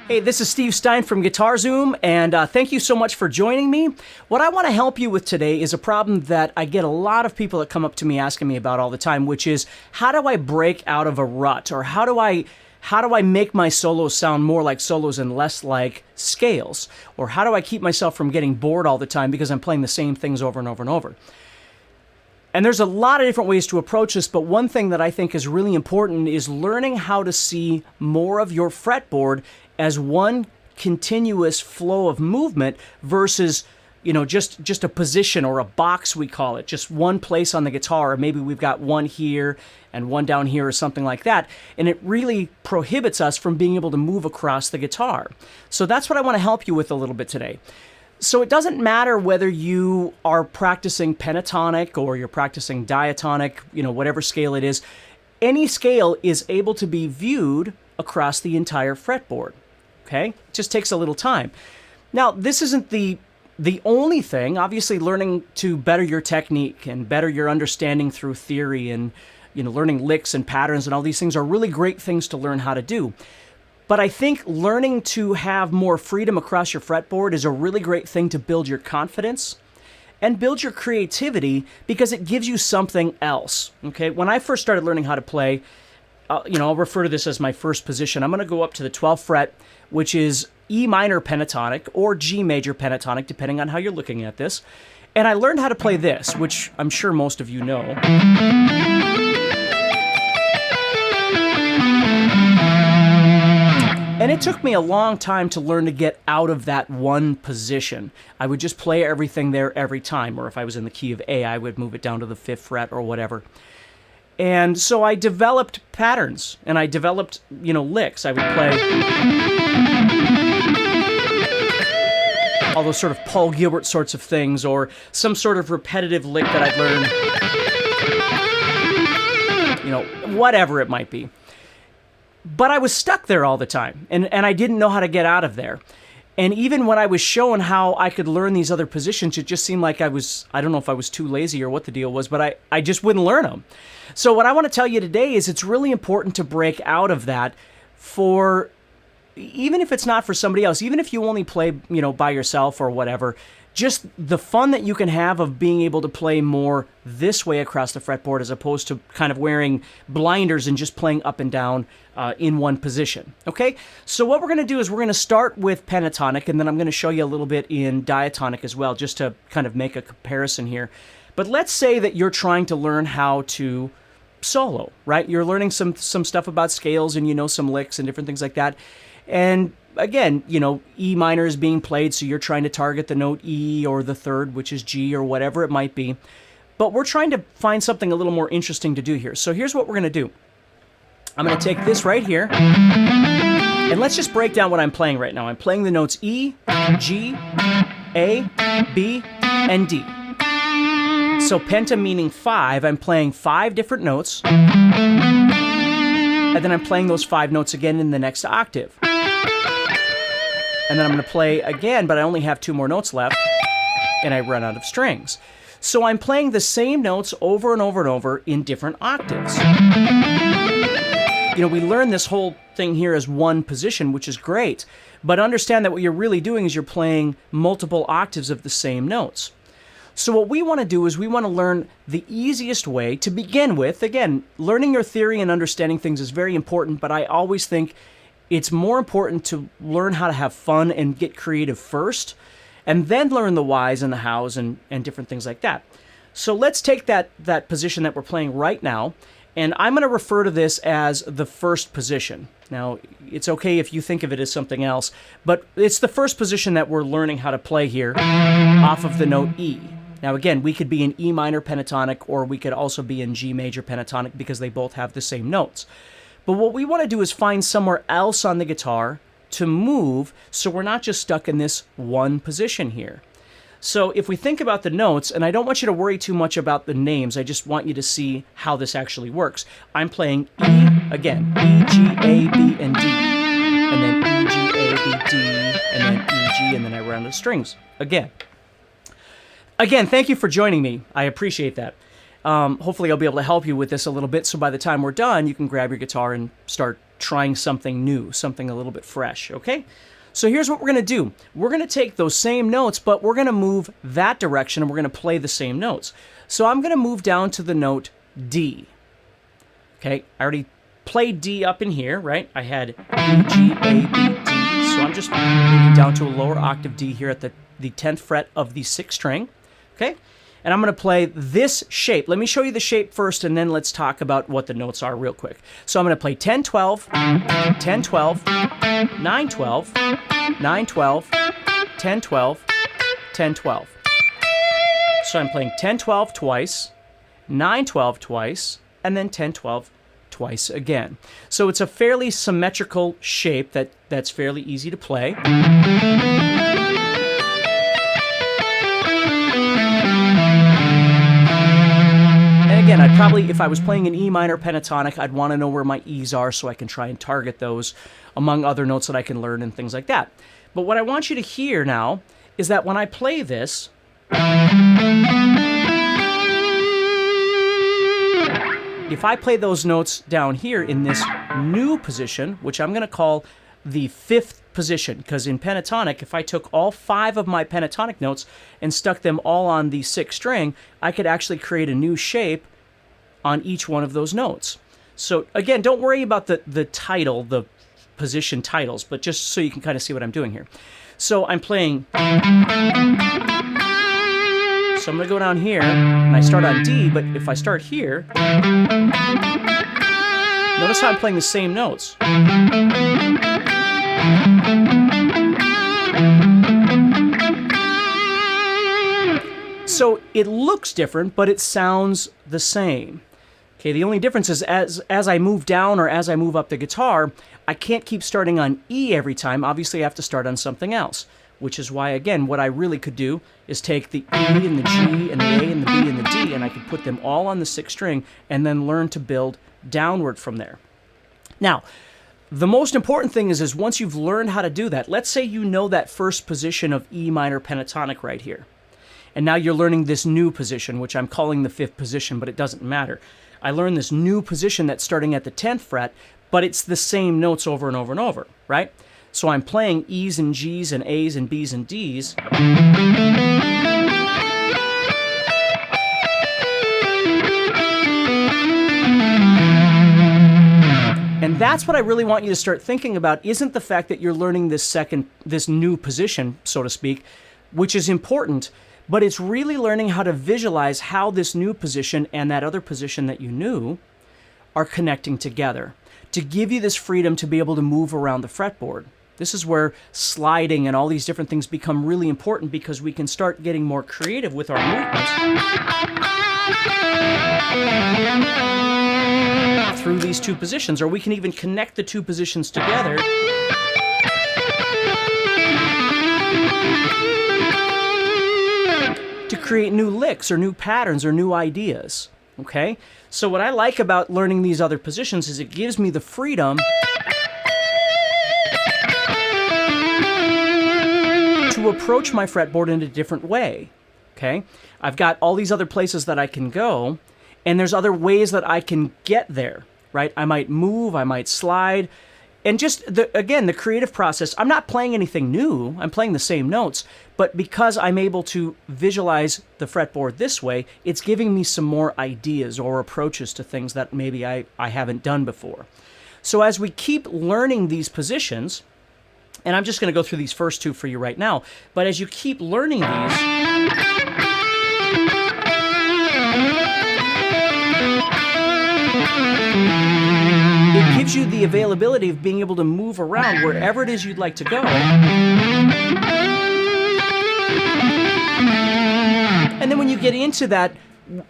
Hey, this is Steve Stine from GuitarZoom, and thank you so much for joining me. What I want to help you with today is a problem that I get a lot of people that come up to me asking me about all the time, which is how do I break out of a rut, or how do I make my solos sound more like solos and less like scales, or how do I keep myself from getting bored all the time because I'm playing the same things over and over and over. And there's a lot of different ways to approach this, but one thing that I think is really important is learning how to see more of your fretboard as one continuous flow of movement versus, just a position or a box, we call it, just one place on the guitar, or maybe we've got one here and one down here or something like that, and it really prohibits us from being able to move across the guitar. So that's what I want to help you with a little bit today. So it doesn't matter whether you are practicing pentatonic or you're practicing diatonic, whatever scale it is. Any scale is able to be viewed across the entire fretboard. Okay? It just takes a little time. Now, this isn't the only thing. Obviously, learning to better your technique and better your understanding through theory and learning licks and patterns and all these things are really great things to learn how to do. But I think learning to have more freedom across your fretboard is a really great thing to build your confidence and build your creativity because it gives you something else. Okay? When I first started learning how to play, I'll refer to this as my first position. I'm going to go up to the 12th fret, which is E minor pentatonic or G major pentatonic, depending on how you're looking at this. And I learned how to play this, which I'm sure most of you know. And it took me a long time to learn to get out of that one position. I would just play everything there every time, or if I was in the key of A, I would move it down to the 5th fret or whatever. And so I developed patterns, and I developed, licks. I would play all those sort of Paul Gilbert sorts of things, or some sort of repetitive lick that I'd learned, whatever it might be. But I was stuck there all the time, and I didn't know how to get out of there. And even when I was shown how I could learn these other positions, it just seemed like I don't know if I was too lazy or what the deal was, but I just wouldn't learn them. So what I want to tell you today is it's really important to break out of that even if it's not for somebody else, even if you only play, by yourself or whatever, just the fun that you can have of being able to play more this way across the fretboard as opposed to kind of wearing blinders and just playing up and down in one position. Okay? So what we're going to do is we're going to start with pentatonic, and then I'm going to show you a little bit in diatonic as well, just to kind of make a comparison here. But let's say that you're trying to learn how to solo, right? You're learning some stuff about scales and some licks and different things like that. And again, E minor is being played, so you're trying to target the note E or the 3rd, which is G or whatever it might be. But we're trying to find something a little more interesting to do here. So here's what we're going to do. I'm going to take this right here, and let's just break down what I'm playing right now. I'm playing the notes E, G, A, B, and D. So penta meaning 5, I'm playing 5 different notes, and then I'm playing those 5 notes again in the next octave. And then I'm going to play again, but I only have 2 more notes left, and I run out of strings. So I'm playing the same notes over and over and over in different octaves. We learn this whole thing here as one position, which is great, but understand that what you're really doing is you're playing multiple octaves of the same notes. So what we want to do is we want to learn the easiest way to begin with. Again, learning your theory and understanding things is very important, but I always think it's more important to learn how to have fun and get creative first, and then learn the whys and the hows and different things like that. So let's take that position that we're playing right now, and I'm going to refer to this as the first position. Now, it's okay if you think of it as something else, but it's the first position that we're learning how to play here off of the note E. Now, again, we could be in E minor pentatonic, or we could also be in G major pentatonic because they both have the same notes. But what we want to do is find somewhere else on the guitar to move so we're not just stuck in this one position here. So if we think about the notes, and I don't want you to worry too much about the names, I just want you to see how this actually works. I'm playing E, again, E, G, A, B, and D. And then E, G, A, B, D, and then E, G, and then I run the strings again. Again, thank you for joining me. I appreciate that. Hopefully I'll be able to help you with this a little bit, so by the time we're done, you can grab your guitar and start trying something new, something a little bit fresh, okay? So here's what we're going to do. We're going to take those same notes, but we're going to move that direction and we're going to play the same notes. So I'm going to move down to the note D. Okay, I already played D up in here, right? I had E, G, A, B, D. So I'm just moving down to a lower octave D here at the 10th fret of the 6th string, okay? And I'm going to play this shape. Let me show you the shape first, and then let's talk about what the notes are real quick. So I'm going to play 10, 12, 10, 12, 9, 12, 9, 12, 10, 12, 10, 12. So I'm playing 10, 12 twice, 9, 12 twice, and then 10, 12 twice again. So it's a fairly symmetrical shape that's fairly easy to play. Again, I'd probably, if I was playing an E minor pentatonic, I'd want to know where my E's are so I can try and target those among other notes that I can learn and things like that. But what I want you to hear now is that when I play this, if I play those notes down here in this new position, which I'm going to call the 5th position, because in pentatonic, if I took all 5 of my pentatonic notes and stuck them all on the 6th string, I could actually create a new shape on each one of those notes. So again, don't worry about the title, the position titles, but just so you can kind of see what I'm doing here. So I'm playing, so I'm going to go down here, and I start on D, but if I start here, notice how I'm playing the same notes. So it looks different, but it sounds the same. Okay, the only difference is as I move down or as I move up the guitar, I can't keep starting on E every time. Obviously, I have to start on something else, which is why, again, what I really could do is take the E and the G and the A and the B and the D, and I could put them all on the 6th string and then learn to build downward from there. Now, the most important thing is once you've learned how to do that, let's say you know that first position of E minor pentatonic right here. And now you're learning this new position, which I'm calling the 5th position, but it doesn't matter. I learned this new position that's starting at the 10th fret, but it's the same notes over and over and over, right? So I'm playing E's and G's and A's and B's and D's. And that's what I really want you to start thinking about, isn't the fact that you're learning this new position, so to speak, which is important, but it's really learning how to visualize how this new position and that other position that you knew are connecting together to give you this freedom to be able to move around the fretboard. This is where sliding and all these different things become really important, because we can start getting more creative with our movements through these two positions, or we can even connect the two positions together to create new licks or new patterns or new ideas, okay? So what I like about learning these other positions is it gives me the freedom to approach my fretboard in a different way, okay? I've got all these other places that I can go, and there's other ways that I can get there, right? I might move, I might slide, and just, again, the creative process, I'm not playing anything new, I'm playing the same notes, but because I'm able to visualize the fretboard this way, it's giving me some more ideas or approaches to things that maybe I haven't done before. So as we keep learning these positions, and I'm just going to go through these first two for you right now, but as you keep learning these, it gives you the availability of being able to move around wherever it is you'd like to go. And then when you get into that,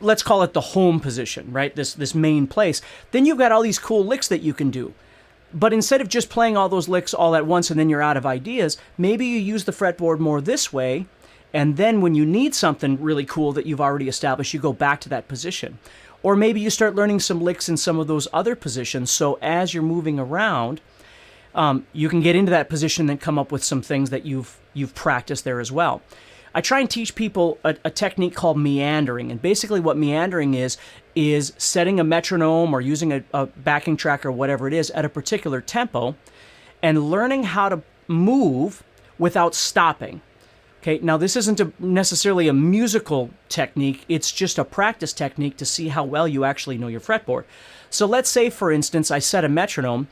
let's call it the home position, right? This main place, then you've got all these cool licks that you can do. But instead of just playing all those licks all at once and then you're out of ideas, maybe you use the fretboard more this way, and then when you need something really cool that you've already established, you go back to that position. Or maybe you start learning some licks in some of those other positions, so as you're moving around, you can get into that position and come up with some things that you've practiced there as well. I try and teach people a technique called meandering. And basically what meandering is setting a metronome or using a backing track or whatever it is at a particular tempo and learning how to move without stopping. Okay, now this isn't necessarily a musical technique, it's just a practice technique to see how well you actually know your fretboard. So let's say, for instance, I set a metronome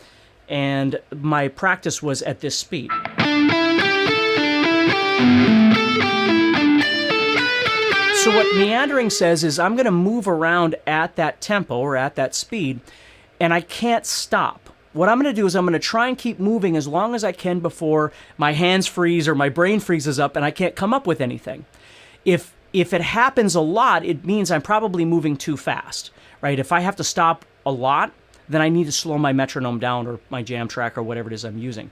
and my practice was at this speed. So what meandering says is I'm going to move around at that tempo or at that speed, and I can't stop. What I'm going to do is I'm going to try and keep moving as long as I can before my hands freeze or my brain freezes up and I can't come up with anything. If it happens a lot, it means I'm probably moving too fast, right? If I have to stop a lot, then I need to slow my metronome down or my jam track or whatever it is I'm using.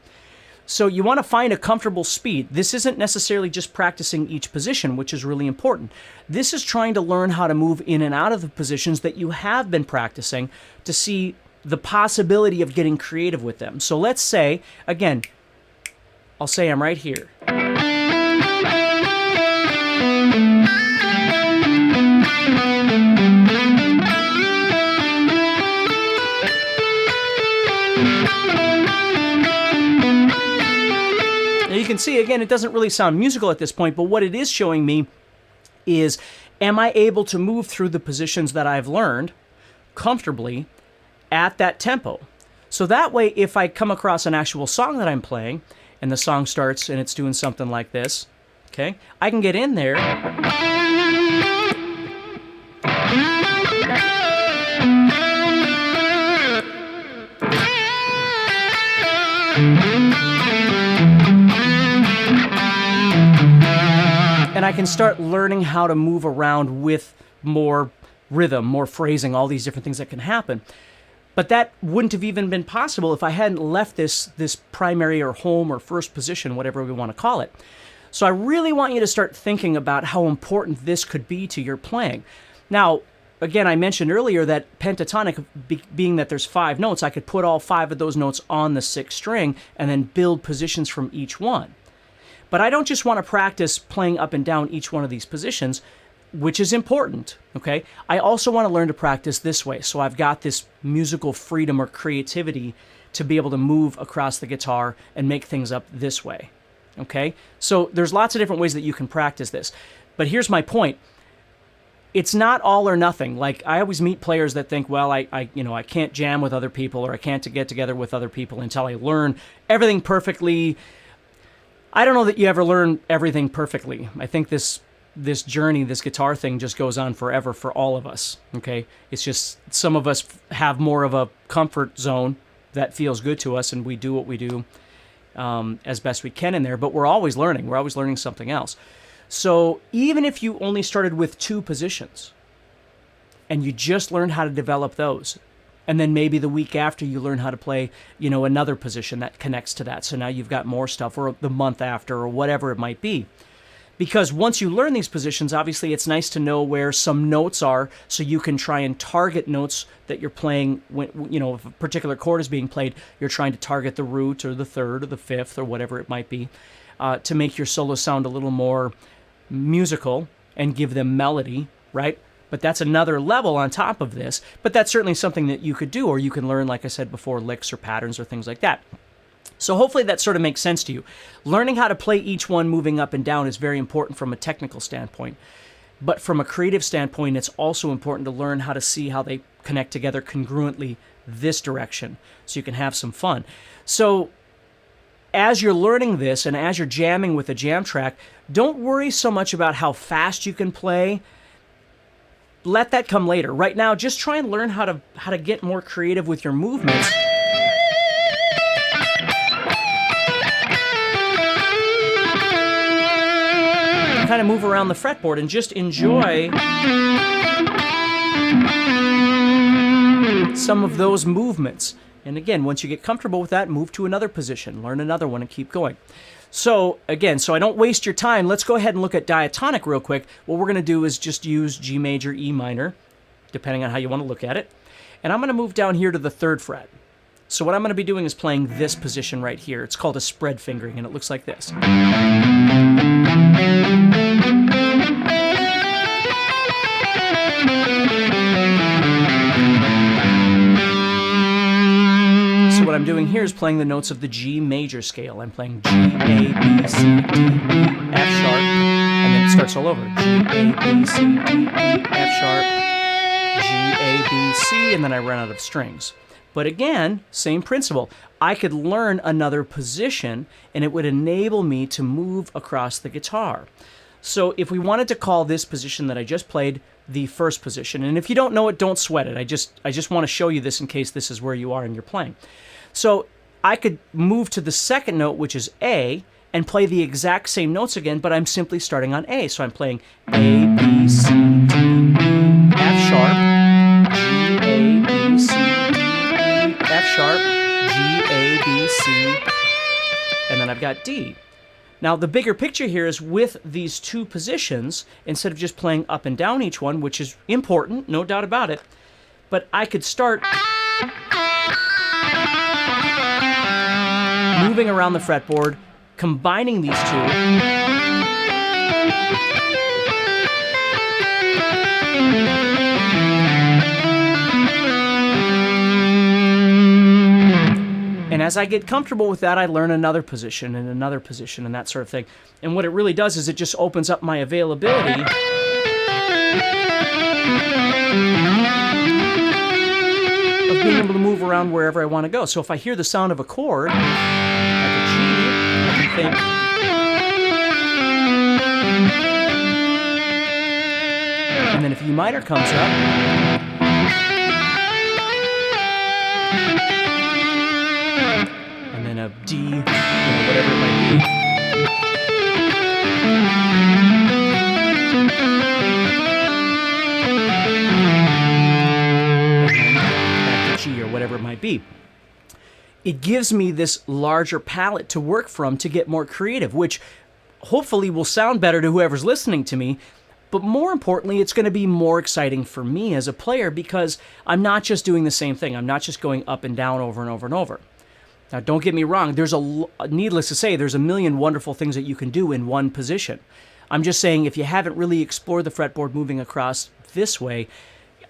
So you want to find a comfortable speed. This isn't necessarily just practicing each position, which is really important. This is trying to learn how to move in and out of the positions that you have been practicing to see the possibility of getting creative with them. So let's say, again, I'll say I'm right here. Now you can see, again, it doesn't really sound musical at this point, but what it is showing me is, am I able to move through the positions that I've learned comfortably at that tempo? So that way, if I come across an actual song that I'm playing, and the song starts and it's doing something like this, okay, I can get in there. And I can start learning how to move around with more rhythm, more phrasing, all these different things that can happen. But that wouldn't have even been possible if I hadn't left this primary or home or first position, whatever we want to call it. So I really want you to start thinking about how important this could be to your playing. Now, again, I mentioned earlier that pentatonic, being that there's 5 notes, I could put all 5 of those notes on the 6th string and then build positions from each one. But I don't just want to practice playing up and down each one of these positions, which is important, okay? I also want to learn to practice this way. So I've got this musical freedom or creativity to be able to move across the guitar and make things up this way, okay? So there's lots of different ways that you can practice this. But here's my point. It's not all or nothing. Like, I always meet players that think, well, I can't jam with other people, or I can't get together with other people until I learn everything perfectly. I don't know that you ever learn everything perfectly. I think this journey, this guitar thing, just goes on forever for all of us, okay? It's just some of us have more of a comfort zone that feels good to us, and we do what we do as best we can in there, but we're always learning. We're always learning something else. So even if you only started with 2 positions and you just learned how to develop those, and then maybe the week after you learn how to play, another position that connects to that. So now you've got more stuff, or the month after, or whatever it might be. Because once you learn these positions, obviously it's nice to know where some notes are, so you can try and target notes that you're playing. When, if a particular chord is being played, you're trying to target the root or the 3rd or the 5th or whatever it might be, to make your solo sound a little more musical and give them melody, right? But that's another level on top of this. But that's certainly something that you could do, or you can learn, like I said before, licks or patterns or things like that. So hopefully that sort of makes sense to you. Learning how to play each one moving up and down is very important from a technical standpoint. But from a creative standpoint, it's also important to learn how to see how they connect together congruently this direction, so you can have some fun. So as you're learning this and as you're jamming with a jam track, don't worry so much about how fast you can play. Let that come later. Right now, just try and learn how to get more creative with your movements. Kind of move around the fretboard and just enjoy some of those movements. And again, once you get comfortable with that, move to another position, learn another one, and keep going. So again, so I don't waste your time, let's go ahead and look at diatonic real quick. What we're going to do is just use G major, E minor, depending on how you want to look at it. And I'm going to move down here to the 3rd fret. So what I'm going to be doing is playing this position right here. It's called a spread fingering, and it looks like this. So what I'm doing here is playing the notes of the G major scale. I'm playing G, A, B, C, D, E, F sharp, and then it starts all over. G, A, B, C, D, E, F sharp, G, A, B, C, and then I run out of strings. But again, same principle. I could learn another position, and it would enable me to move across the guitar. So if we wanted to call this position that I just played the first position, and if you don't know it, don't sweat it. I just want to show you this in case this is where you are in your playing. So I could move to the second note, which is A, and play the exact same notes again, but I'm simply starting on A. So I'm playing A, B, C, D, E, F sharp, G, A, B, C, D, E, F sharp, G, A, B, C, and then I've got D. Now, the bigger picture here is with these two positions, instead of just playing up and down each one, which is important, no doubt about it, but I could start moving around the fretboard, combining these two, and as I get comfortable with that, I learn another position and that sort of thing. And what it really does is it just opens up my availability of being able to move around wherever I want to go. So if I hear the sound of a chord, like a G, I can think, and then if E minor comes up, and then a D, whatever it might be. Or whatever it might be. It gives me this larger palette to work from to get more creative, which hopefully will sound better to whoever's listening to me, but more importantly, it's going to be more exciting for me as a player because I'm not just doing the same thing. I'm not just going up and down over and over and over. Now, don't get me wrong. Needless to say, there's a million wonderful things that you can do in one position. I'm just saying if you haven't really explored the fretboard moving across this way,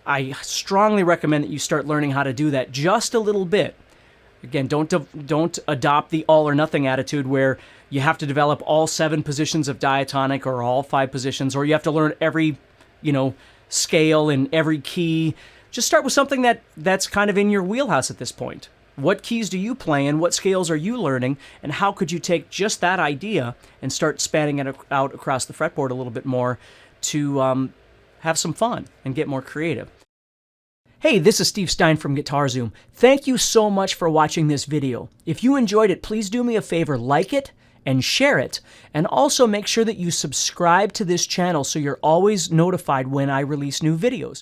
I strongly recommend that you start learning how to do that just a little bit. Again, don't adopt the all or nothing attitude where you have to develop all 7 positions of diatonic or all 5 positions, or you have to learn every, scale and every key. Just start with something that's kind of in your wheelhouse at this point. What keys do you play and what scales are you learning, and how could you take just that idea and start spanning it out across the fretboard a little bit more to have some fun and get more creative. Hey, this is Steve Stine from Guitar Zoom. Thank you so much for watching this video. If you enjoyed it, please do me a favor, like it and share it, and also make sure that you subscribe to this channel so you're always notified when I release new videos.